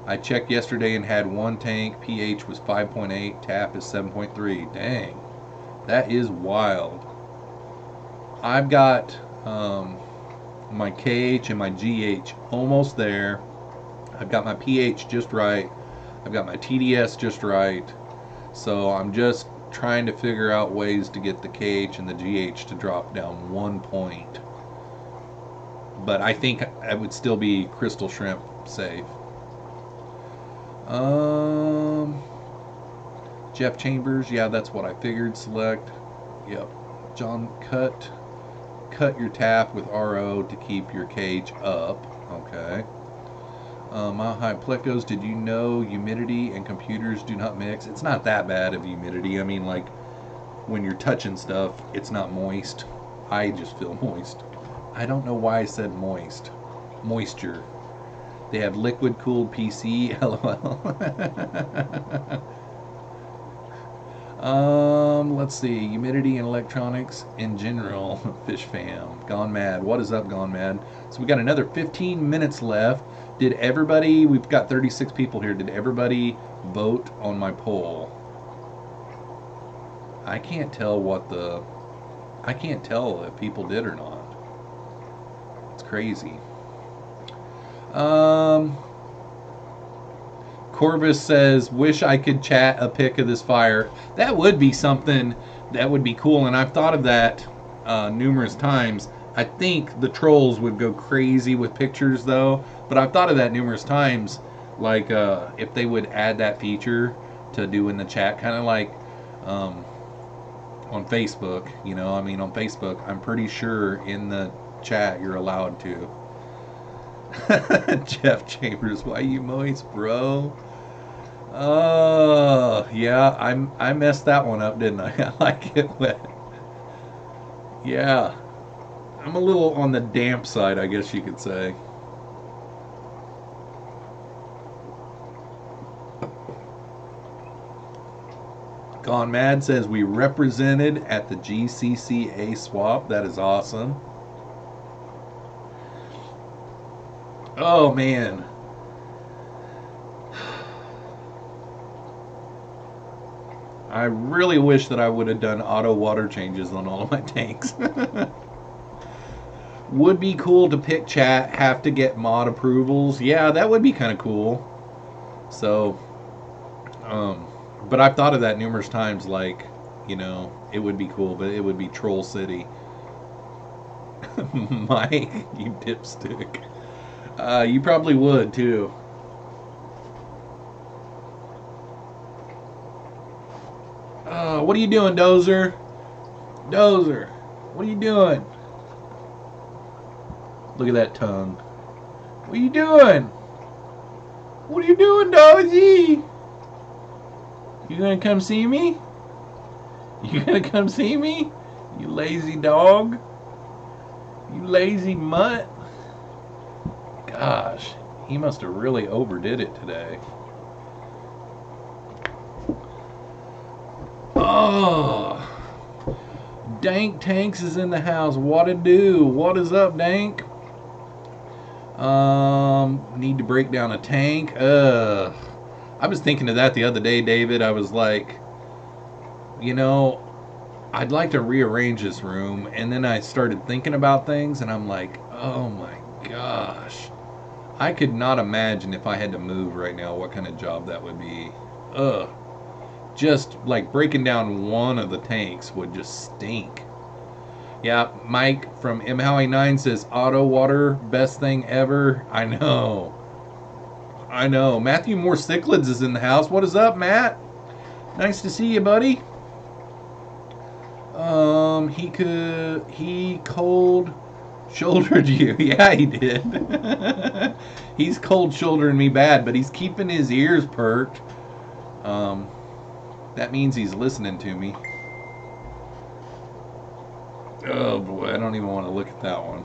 I checked yesterday and had 1 tank, pH was 5.8, tap is 7.3. Dang, that is wild. I've got my KH and my GH almost there. I've got my pH just right. I've got my TDS just right. So I'm just trying to figure out ways to get the KH and the GH to drop down 1 point. But I think I would still be crystal shrimp safe. Jeff Chambers, yeah, that's what I figured. Select. Yep. John, cut your tap with RO to keep your KH up. Okay. Mile High Plecos, did you know humidity and computers do not mix? It's not that bad of humidity. I mean, like, when you're touching stuff, it's not moist. I just feel moist. I don't know why I said moist. Moisture. They have liquid cooled PC. LOL. Let's see. Humidity and electronics in general. Fish fam. Gone mad. What is up, Gone Mad? So we got another 15 minutes left. Did everybody, we've got 36 people here, did everybody vote on my poll? I can't tell if people did or not. It's crazy. Corvus says, wish I could chat a pic of this fire. That would be something that would be cool, and I've thought of that numerous times. I think the trolls would go crazy with pictures, though. But I've thought of that numerous times, like if they would add that feature to do in the chat, kind of like on Facebook. You know, I mean, on Facebook, I'm pretty sure in the chat you're allowed to. Jeff Chambers, why you moist, bro? Oh, yeah, I messed that one up, didn't I? I like it wet. Yeah, I'm a little on the damp side, I guess you could say. Gone Mad says we represented at the GCCA swap. That is awesome. Oh, man. I really wish that I would have done auto water changes on all of my tanks. Would be cool to pick chat, have to get mod approvals. Yeah, that would be kind of cool. So, but I've thought of that numerous times, like, you know, it would be cool, but it would be Troll City. Mike, you dipstick. You probably would, too. What are you doing, Dozer? Dozer, what are you doing? Look at that tongue. What are you doing? What are you doing, Dozy? You gonna come see me? You gonna come see me? You lazy dog? You lazy mutt? Gosh, he must have really overdid it today. Oh, Dank Tanks is in the house. What to do? What is up, Dank? Need to break down a tank. I was thinking of that the other day, David. I was like, you know, I'd like to rearrange this room, and then I started thinking about things, and I'm like, oh my gosh, I could not imagine if I had to move right now what kind of job that would be. Just like breaking down one of the tanks would just stink. Yeah, Mike from MHowie9 says auto water, best thing ever. I know. Matthew Moore Cichlids is in the house. What is up, Matt? Nice to see you, buddy. He cold shouldered you. Yeah, he did. He's cold shouldering me bad, but he's keeping his ears perked. That means he's listening to me. Oh boy, I don't even want to look at that one.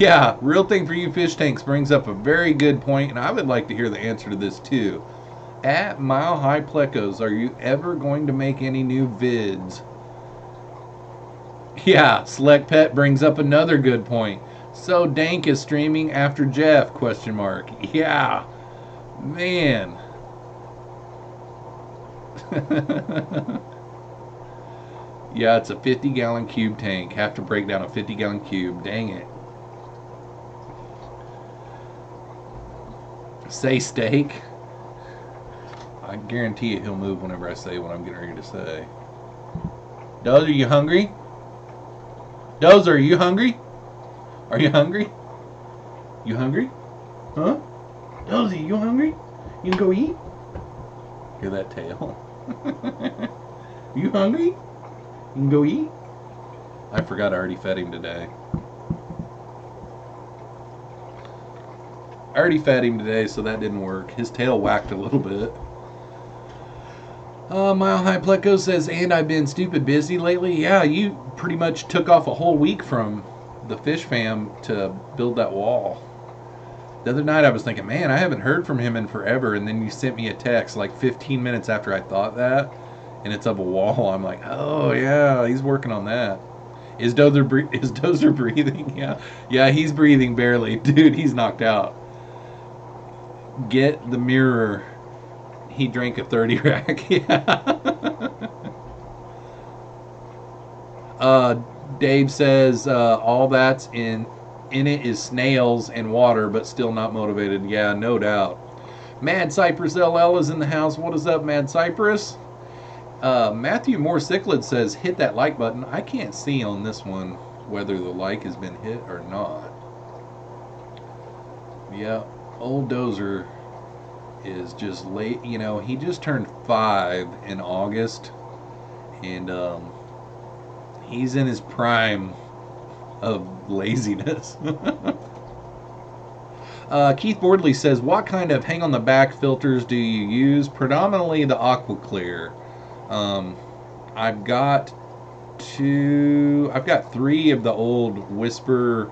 Yeah, real thing for you fish tanks brings up a very good point, and I would like to hear the answer to this too. At Mile High Plecos, are you ever going to make any new vids? Yeah, Select Pet brings up another good point. So Dank is streaming after Jeff? Question mark. Yeah, man. Yeah, it's a 50-gallon cube tank. Have to break down a 50-gallon cube. Dang it. Say steak. I guarantee you he'll move whenever I say what I'm getting ready to say. Dozer, are you hungry? Dozer, are you hungry? Are you hungry? You hungry? Huh? Dozer, you hungry? You can go eat? Hear that tail? You hungry? You can go eat? I forgot I already fed him today. I already fed him today, so that didn't work. His tail whacked a little bit. Mile High Pleco says, and I've been stupid busy lately. Yeah, you pretty much took off a whole week from the fish fam to build that wall. The other night I was thinking, man, I haven't heard from him in forever, and then you sent me a text like 15 minutes after I thought that, and it's of a wall. I'm like, oh yeah, he's working on that. Is Dozer breathing? Yeah, he's breathing barely. Dude, he's knocked out. Get the mirror. He drank a 30 rack. Yeah. Dave says all that's in it is snails and water, but still not motivated. Yeah, no doubt. Mad Cypress LL is in the house. What is up, Mad Cypress? Matthew Moore Cichlid says, hit that like button. I can't see on this one whether the like has been hit or not. Yeah, old Dozer is just late. You know, he just turned 5 in August, and he's in his prime of laziness. Keith Bordley says, what kind of hang on the back filters do you use? Predominantly the Aqua Clear. I've got 3 of the old Whisper,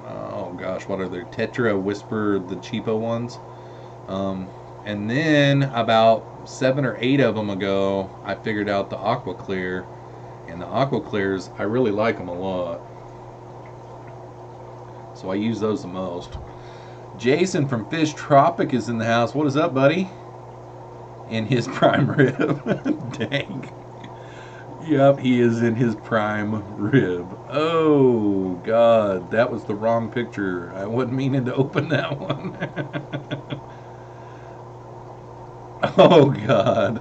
oh gosh, what are they? Tetra Whisper, the cheapo ones. And then about 7 or 8 of them ago, I figured out the Aqua Clear, and the Aqua Clears, I really like them a lot. So I use those the most. Jason from Fish Tropic is in the house. What is up, buddy? In his prime rib. Dang. Yep, he is in his prime rib. Oh, God. That was the wrong picture. I wasn't meaning to open that one. Oh, God.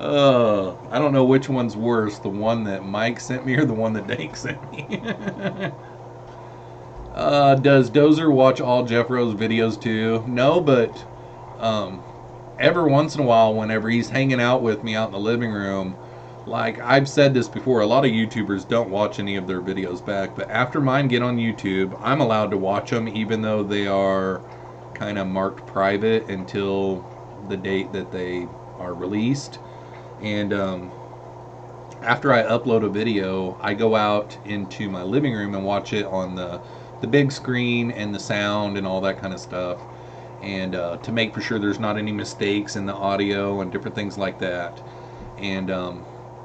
I don't know which one's worse. The one that Mike sent me or the one that Dank sent me. Does Dozer watch all Jeffroz videos too? No, but every once in a while, whenever he's hanging out with me out in the living room, like I've said this before, a lot of YouTubers don't watch any of their videos back, but after mine get on YouTube, I'm allowed to watch them even though they are kind of marked private until the date that they are released. And after I upload a video, I go out into my living room and watch it on the big screen and the sound and all that kind of stuff, and to make for sure there's not any mistakes in the audio and different things like that. And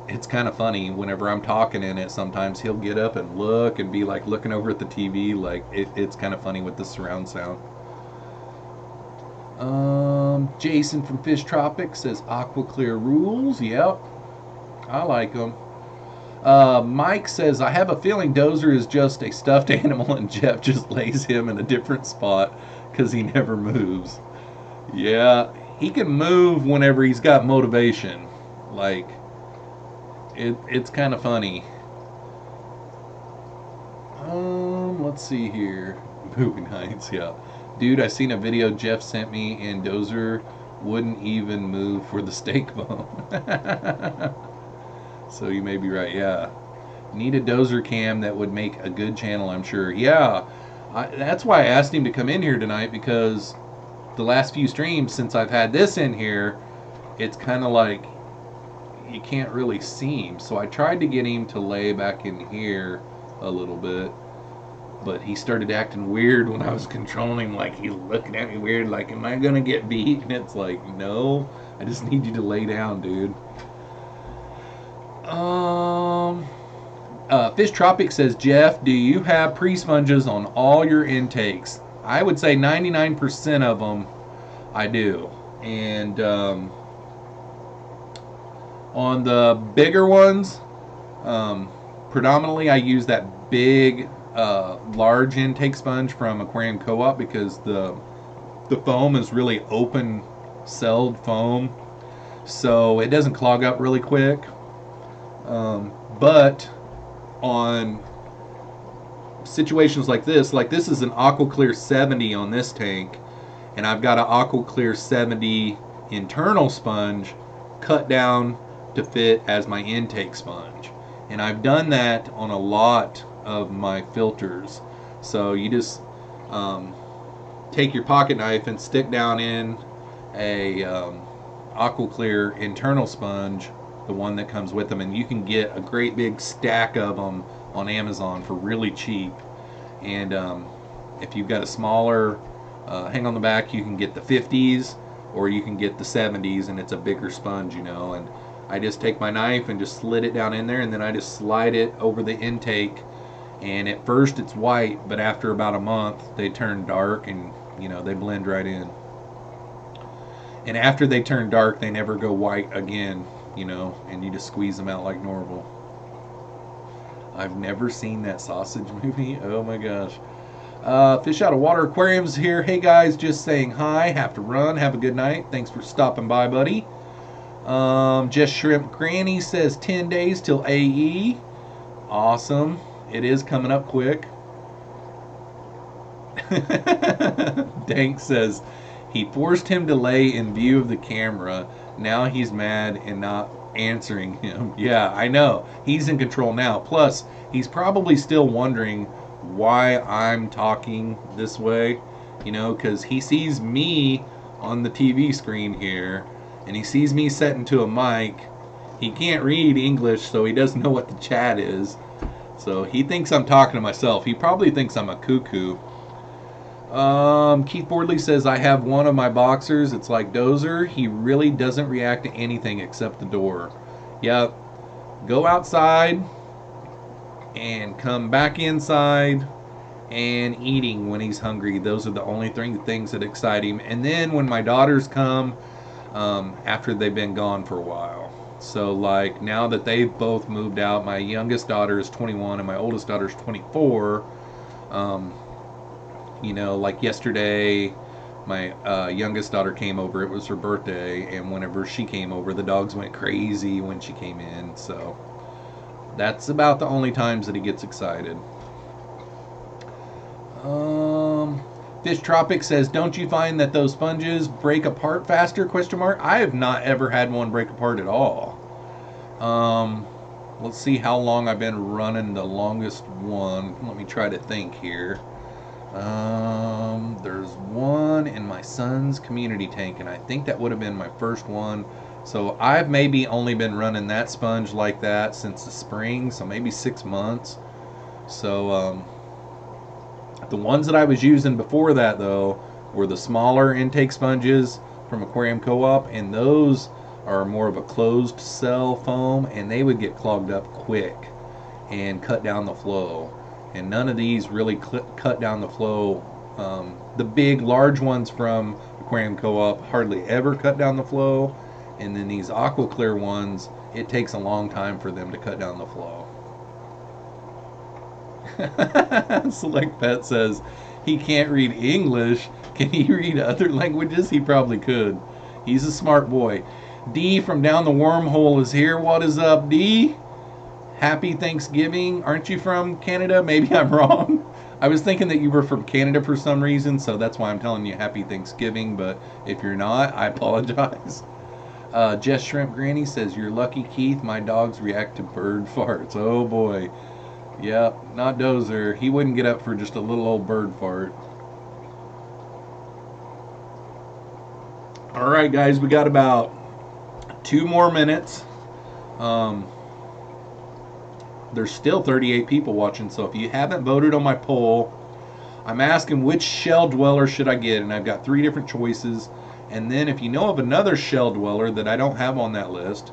it's kind of funny whenever I'm talking in it, sometimes he'll get up and look and be like looking over at the TV, like it's kind of funny with the surround sound. Jason from Fish Tropic says Aqua Clear rules. Yep, I like them. Mike says, I have a feeling Dozer is just a stuffed animal and Jeff just lays him in a different spot because he never moves. Yeah, he can move whenever he's got motivation. Like, it's kind of funny. Let's see here. Moving Heights, yeah. Dude, I seen a video Jeff sent me and Dozer wouldn't even move for the steak bone. So you may be right, yeah. Need a Dozer cam that would make a good channel, I'm sure. Yeah, that's why I asked him to come in here tonight, because the last few streams since I've had this in here, it's kind of like you can't really see him. So I tried to get him to lay back in here a little bit, but he started acting weird when I was controlling him, like he's looking at me weird, like, am I gonna get beat? And it's like, no, I just need you to lay down, dude. Fish Tropic says, Jeff, do you have pre-sponges on all your intakes? I would say 99% of them I do. And on the bigger ones, predominantly I use that big large intake sponge from Aquarium Co-op, because the foam is really open celled foam, so it doesn't clog up really quick. But on situations like this is an Aqua Clear 70 on this tank, and I've got an Aqua Clear 70 internal sponge cut down to fit as my intake sponge, and I've done that on a lot of my filters. So you just take your pocket knife and stick down in a Aqua Clear internal sponge, the one that comes with them, and you can get a great big stack of them on Amazon for really cheap. And if you've got a smaller hang on the back, you can get the 50s or you can get the 70s, and it's a bigger sponge, you know. And I just take my knife and just slid it down in there, and then I just slide it over the intake. And at first it's white, but after about a month they turn dark, and you know, they blend right in. And after they turn dark, they never go white again, you know, and you just squeeze them out like normal. I've never seen that sausage movie. Oh my gosh. Fish Out of Water Aquariums here. Hey guys, just saying hi. Have to run. Have a good night. Thanks for stopping by, buddy. Just Shrimp Granny says 10 days till AE. Awesome. It is coming up quick. Dank says he forced him to lay in view of the camera. Now he's mad and not answering him. Yeah, I know. He's in control now. Plus, he's probably still wondering why I'm talking this way, you know, because he sees me on the TV screen here, and he sees me set into a mic. He can't read English, so he doesn't know what the chat is. So he thinks I'm talking to myself. He probably thinks I'm a cuckoo. Keith Bordley says, I have one of my boxers. It's like Dozer. He really doesn't react to anything except the door. Yep. Go outside and come back inside and eating when he's hungry. Those are the only things that excite him. And then when my daughters come, after they've been gone for a while. So like now that they've both moved out, my youngest daughter is 21 and my oldest daughter is 24. You know, like yesterday, my youngest daughter came over. It was her birthday, and whenever she came over, the dogs went crazy when she came in. So that's about the only times that he gets excited. Fish Tropic says, don't you find that those sponges break apart faster? Question mark. I have not ever had one break apart at all. Let's see how long I've been running the longest one. Let me try to think here. There's one in my son's community tank, and I think that would have been my first one. So I've maybe only been running that sponge like that since the spring, so maybe 6 months. So the ones that I was using before that, though, were the smaller intake sponges from Aquarium Co-op, and those are more of a closed cell foam, and they would get clogged up quick and cut down the flow. And none of these really cut down the flow. The big, large ones from Aquarium Co-op hardly ever cut down the flow. And then these Aqua Clear ones, it takes a long time for them to cut down the flow. Select Pet says, he can't read English. Can he read other languages? He probably could. He's a smart boy. D from Down the Wormhole is here. What is up, D? Happy Thanksgiving. Aren't you from Canada? Maybe I'm wrong. I was thinking that you were from Canada for some reason, so that's why I'm telling you Happy Thanksgiving. But if you're not, I apologize. Just Shrimp Granny says, you're lucky, Keith. My dogs react to bird farts. Oh boy. Yep, not Dozer. He wouldn't get up for just a little old bird fart. Alright guys, we got about 2 more minutes. There's still 38 people watching, so if you haven't voted on my poll, I'm asking which shell dweller should I get, and I've got 3 different choices. And then if you know of another shell dweller that I don't have on that list,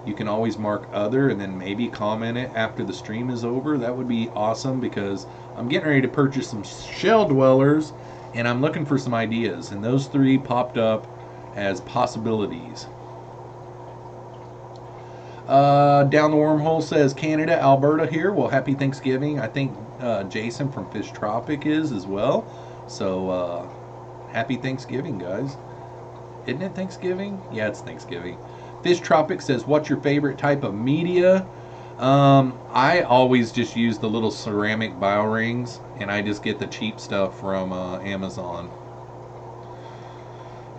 you can always mark other and then maybe comment it after the stream is over. That would be awesome, because I'm getting ready to purchase some shell dwellers and I'm looking for some ideas, and those 3 popped up as possibilities. Down the Wormhole says Canada, Alberta here. Well, happy Thanksgiving. I think Jason from Fish Tropic is as well. So happy Thanksgiving, guys. Isn't it Thanksgiving? Yeah, it's Thanksgiving. Fish Tropic says, what's your favorite type of media? I always just use the little ceramic bio rings, and I just get the cheap stuff from Amazon.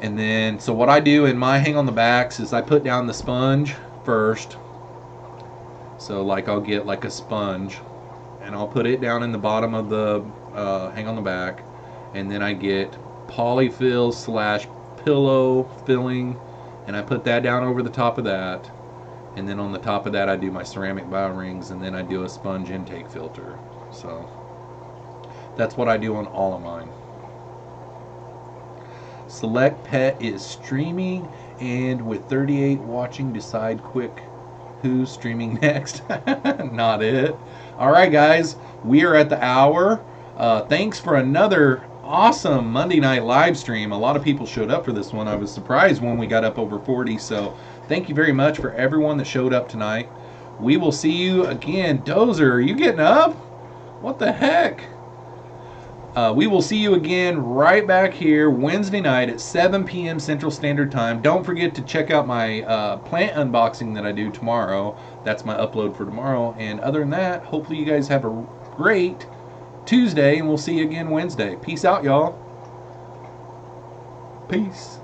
And then, so what I do in my hang on the backs is I put down the sponge first. So like I'll get like a sponge and I'll put it down in the bottom of the hang on the back, and then I get polyfill slash pillow filling, and I put that down over the top of that. And then on the top of that, I do my ceramic bow rings, and then I do a sponge intake filter. So that's what I do on all of mine. Select pet is streaming, and with 38 watching, decide quick who's streaming next. Not it. All right, guys, we are at the hour. Thanks for another awesome Monday night live stream. A lot of people showed up for this one. I was surprised when we got up over 40. So thank you very much for everyone that showed up tonight. We will see you again. Dozer, are you getting up? What the heck? We will see you again right back here Wednesday night at 7 p.m. Central Standard Time. Don't forget to check out my plant unboxing that I do tomorrow. That's my upload for tomorrow. And other than that, hopefully you guys have a great Tuesday, and we'll see you again Wednesday. Peace out, y'all. Peace.